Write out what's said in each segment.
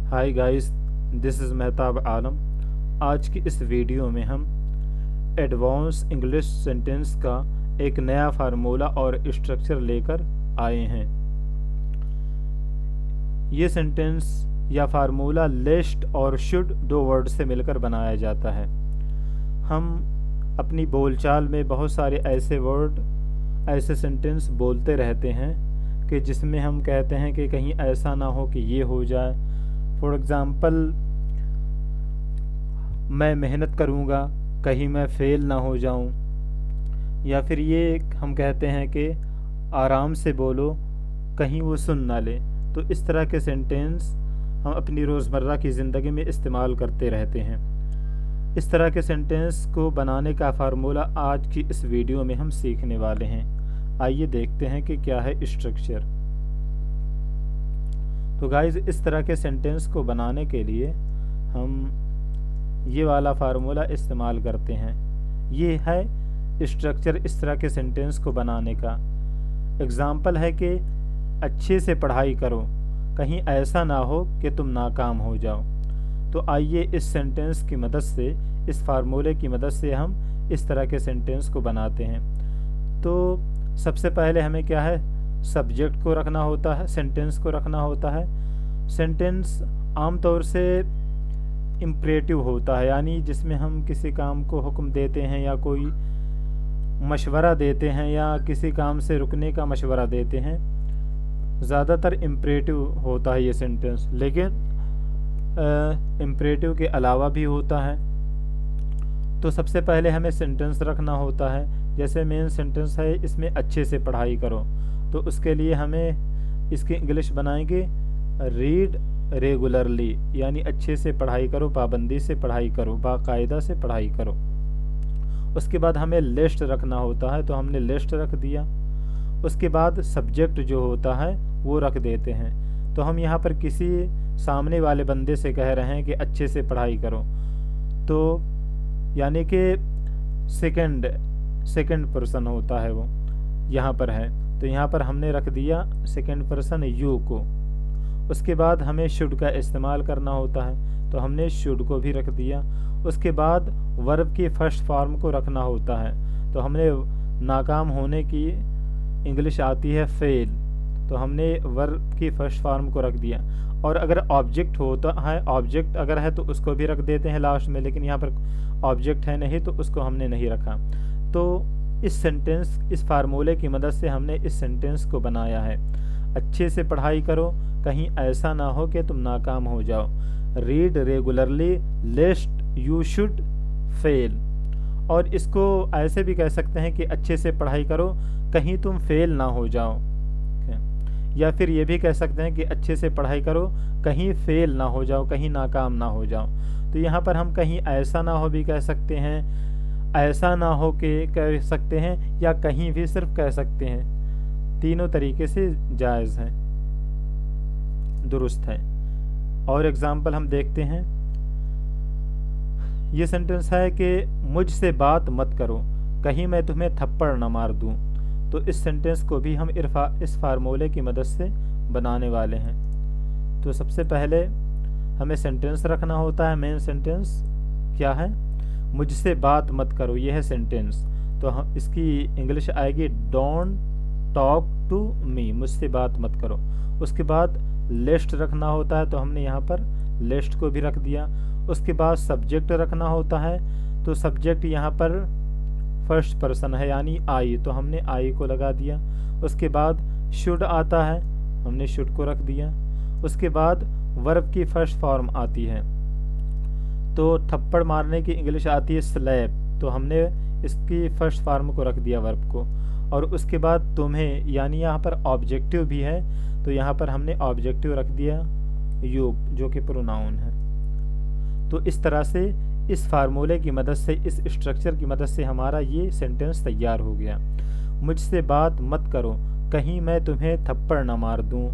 Hi guys, this is Mehtab Alam. आज की इस वीडियो में हम एडवांस इंग्लिश सेंटेंस का एक नया फार्मूला और स्ट्रक्चर लेकर आए हैं। ये सेंटेंस या फार्मूला लेस्ट और शुड दो वर्ड से मिलकर बनाया जाता है। हम अपनी बोलचाल में बहुत सारे ऐसे वर्ड, ऐसे सेंटेंस बोलते रहते हैं कि जिसमें हम कहते हैं कि कहीं ऐसा ना हो कि ये हो जाए। फॉर एग्ज़ाम्पल, मैं मेहनत करूँगा, कहीं मैं फ़ेल ना हो जाऊँ। या फिर ये हम कहते हैं कि आराम से बोलो, कहीं वो सुन ना ले। तो इस तरह के सेंटेंस हम अपनी रोज़मर्रा की ज़िंदगी में इस्तेमाल करते रहते हैं। इस तरह के सेंटेंस को बनाने का फार्मूला आज की इस वीडियो में हम सीखने वाले हैं। आइए देखते हैं कि क्या है स्ट्रक्चर। तो गाइस, इस तरह के सेंटेंस को बनाने के लिए हम ये वाला फार्मूला इस्तेमाल करते हैं। ये है स्ट्रक्चर इस तरह के सेंटेंस को बनाने का। एग्ज़ाम्पल है कि अच्छे से पढ़ाई करो, कहीं ऐसा ना हो कि तुम नाकाम हो जाओ। तो आइए इस सेंटेंस की मदद से, इस फार्मूले की मदद से हम इस तरह के सेंटेंस को बनाते हैं। तो सबसे पहले हमें क्या है, सब्जेक्ट को रखना होता है, सेंटेंस को रखना होता है। सेंटेंस आमतौर से इम्परेटिव होता है, यानी जिसमें हम किसी काम को हुक्म देते हैं या कोई मशवरा देते हैं या किसी काम से रुकने का मशवरा देते हैं। ज़्यादातर इम्परेटिव होता है ये सेंटेंस, लेकिन इम्परेटिव के अलावा भी होता है। तो सबसे पहले हमें सेंटेंस रखना होता है। जैसे मेन सेंटेंस है, इसमें अच्छे से पढ़ाई करो, तो उसके लिए हमें इसकी इंग्लिश बनाएंगे रीड रेगुलरली, यानी अच्छे से पढ़ाई करो, पाबंदी से पढ़ाई करो, बाकायदा से पढ़ाई करो। उसके बाद हमें लिस्ट रखना होता है, तो हमने लिस्ट रख दिया। उसके बाद सब्जेक्ट जो होता है वो रख देते हैं। तो हम यहाँ पर किसी सामने वाले बंदे से कह रहे हैं कि अच्छे से पढ़ाई करो, तो यानी कि सेकंड पर्सन होता है वो यहाँ पर है। तो यहाँ पर हमने रख दिया सेकंड पर्सन यू को। उसके बाद हमें शुड का इस्तेमाल करना होता है, तो हमने शुड को भी रख दिया। उसके बाद वर्ब की फर्स्ट फॉर्म को रखना होता है, तो हमने नाकाम होने की इंग्लिश आती है फेल, तो हमने वर्ब की फर्स्ट फॉर्म को रख दिया। और अगर ऑब्जेक्ट होता है, ऑब्जेक्ट अगर है तो उसको भी रख देते हैं लास्ट में, लेकिन यहाँ पर ऑब्जेक्ट है नहीं तो उसको हमने नहीं रखा। तो इस फार्मूले की मदद से हमने इस सेंटेंस को बनाया है। अच्छे से पढ़ाई करो, कहीं ऐसा ना हो कि तुम नाकाम हो जाओ। Read regularly लेस्ट you should fail. और इसको ऐसे भी कह सकते हैं कि अच्छे से पढ़ाई करो, कहीं तुम फेल ना हो जाओ। या फिर ये भी कह सकते हैं कि अच्छे से पढ़ाई करो, कहीं फेल ना हो जाओ, कहीं नाकाम ना हो जाओ। तो यहाँ पर हम कहीं ऐसा ना हो भी कह सकते हैं, ऐसा ना हो के कह सकते हैं, या कहीं भी सिर्फ कह सकते हैं। तीनों तरीके से जायज़ हैं, दुरुस्त है। और एग्जाम्पल हम देखते हैं। ये सेंटेंस है कि मुझसे बात मत करो, कहीं मैं तुम्हें थप्पड़ न मार दूं। तो इस सेंटेंस को भी हम इस फार्मूले की मदद से बनाने वाले हैं। तो सबसे पहले हमें सेंटेंस रखना होता है। मेन सेंटेंस क्या है, मुझसे बात मत करो, ये है सेंटेंस। तो हम इसकी इंग्लिश आएगी डोंट टॉक टू मी, मुझसे बात मत करो। उसके बाद लिस्ट रखना होता है, तो हमने यहाँ पर लिस्ट को भी रख दिया। उसके बाद सब्जेक्ट रखना होता है, तो सब्जेक्ट यहाँ पर फर्स्ट पर्सन है यानी आई, तो हमने आई को लगा दिया। उसके बाद शुड आता है, हमने शुड को रख दिया। उसके बाद वर्ब की फर्स्ट फॉर्म आती है, तो थप्पड़ मारने की इंग्लिश आती है स्लैप, तो हमने इसकी फर्स्ट फॉर्म को रख दिया वर्ब को। और उसके बाद तुम्हें, यानी यहाँ पर ऑब्जेक्टिव भी है, तो यहाँ पर हमने ऑब्जेक्टिव रख दिया यू, जो कि प्रोनाउन है। तो इस तरह से इस फार्मूले की मदद से, इस स्ट्रक्चर की मदद से हमारा ये सेंटेंस तैयार हो गया। मुझसे बात मत करो, कहीं मैं तुम्हें थप्पड़ न मार दूं।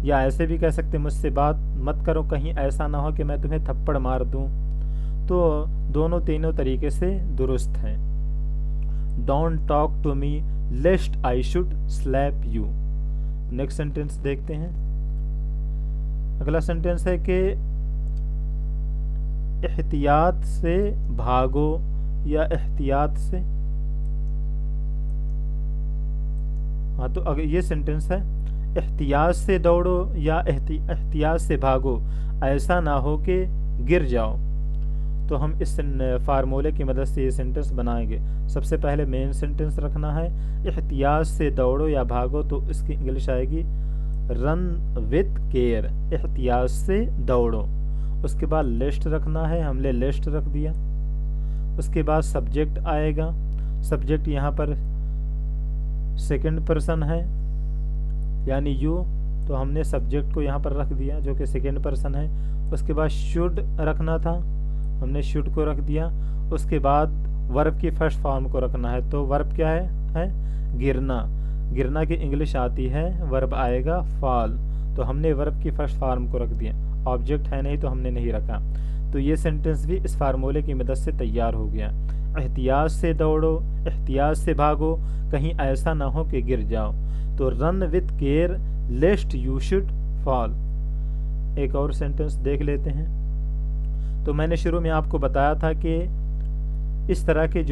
या ऐसे भी कह सकते, मुझसे बात मत करो, कहीं ऐसा ना हो कि मैं तुम्हें थप्पड़ मार दूं। तो दोनों तीनों तरीके से दुरुस्त हैं। Don't talk to me lest I should slap you. Next sentence देखते हैं। अगला सेंटेंस है कि एहतियात से भागो या एहतियात से, हाँ तो अगर ये सेंटेंस है एहतियात से दौड़ो या एहतियात से भागो, ऐसा ना हो कि गिर जाओ। तो हम इस फार्मूले की मदद से ये सेंटेंस बनाएंगे। सबसे पहले मेन सेंटेंस रखना है एहतियात से दौड़ो या भागो, तो इसकी इंग्लिश आएगी रन विथ केयर, एहतियात से दौड़ो। उसके बाद लिस्ट रखना है, हमने लिस्ट रख दिया। उसके बाद सब्जेक्ट आएगा, सब्जेक्ट यहाँ पर सेकंड पर्सन है यानी यू, तो हमने सब्जेक्ट को यहाँ पर रख दिया जो कि सेकंड पर्सन है। उसके बाद शुड रखना था, हमने शुड को रख दिया। उसके बाद वर्ब की फर्स्ट फॉर्म को रखना है, तो वर्ब क्या है गिरना। गिरना की इंग्लिश आती है, वर्ब आएगा फॉल, तो हमने वर्ब की फर्स्ट फॉर्म को रख दिया। ऑब्जेक्ट है नहीं तो हमने नहीं रखा। तो ये सेंटेंस भी इस फार्मूले की मदद से तैयार हो गया। एहतियात से दौड़ो, एहतियात से भागो, कहीं ऐसा ना हो कि गिर जाओ। तो run with care लेस्ट you should fall. एक और सेंटेंस देख लेते हैं। तो मैंने शुरू में आपको बताया था कि इस तरह के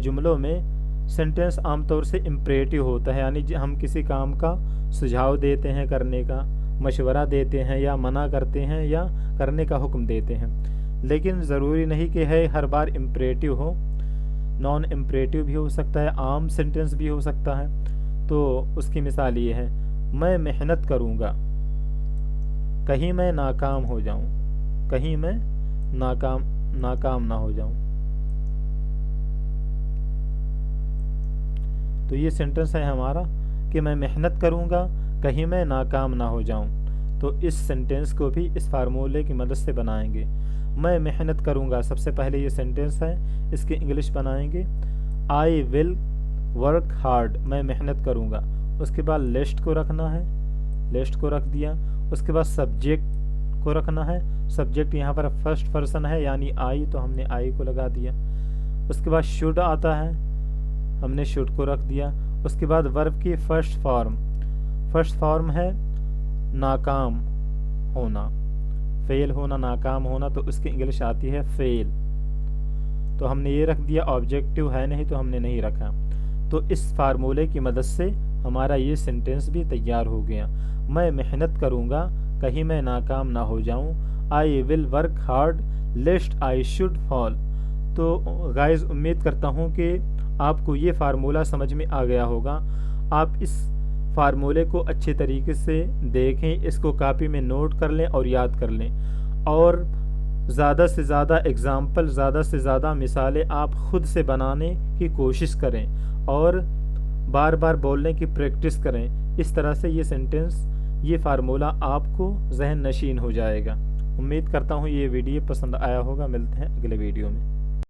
जुमलों में सेंटेंस आमतौर से इम्परेटिव होता है, यानी हम किसी काम का सुझाव देते हैं करने का, मशवरा देते हैं या मना करते हैं या करने का हुक्म देते हैं। लेकिन ज़रूरी नहीं कि है हर बार इम्परेटिव हो, नॉन इम्परेटिव भी हो सकता है, आम सेंटेंस भी हो सकता है। तो उसकी मिसाल ये है, मैं मेहनत करूँगा कहीं मैं नाकाम हो जाऊँ, कहीं मैं नाकाम ना हो जाऊँ। तो ये सेंटेंस है हमारा कि मैं मेहनत करूँगा कहीं मैं नाकाम ना हो जाऊँ। तो इस सेंटेंस को भी इस फार्मूले की मदद से बनाएंगे। मैं मेहनत करूँगा, सबसे पहले ये सेंटेंस है, इसकी इंग्लिश बनाएंगे आई विल वर्क हार्ड, मैं मेहनत करूँगा। उसके बाद लिस्ट को रखना है, लिस्ट को रख दिया। उसके बाद सब्जेक्ट को रखना है, सब्जेक्ट यहाँ पर फर्स्ट पर्सन है यानी आई, तो हमने आई को लगा दिया। उसके बाद शुड आता है, हमने शुड को रख दिया। उसके बाद वर्ब की फर्स्ट फॉर्म है नाकाम होना, फेल होना, नाकाम होना, तो उसकी इंग्लिश आती है फेल, तो हमने ये रख दिया। ऑब्जेक्टिव है नहीं तो हमने नहीं रखा। तो इस फार्मूले की मदद से हमारा ये सेंटेंस भी तैयार हो गया। मैं मेहनत करूँगा कहीं मैं नाकाम ना हो जाऊँ, I will work hard लेस्ट I should fall. तो गाइस उम्मीद करता हूँ कि आपको ये फार्मूला समझ में आ गया होगा। आप इस फार्मूले को अच्छे तरीके से देखें, इसको कॉपी में नोट कर लें और याद कर लें, और ज़्यादा से ज़्यादा एग्ज़ाम्पल, ज़्यादा से ज़्यादा मिसालें आप ख़ुद से बनाने की कोशिश करें और बार बार बोलने की प्रैक्टिस करें। इस तरह से ये सेंटेंस, ये फार्मूला आपको जहन नशीन हो जाएगा। उम्मीद करता हूँ ये वीडियो पसंद आया होगा। मिलते हैं अगले वीडियो में।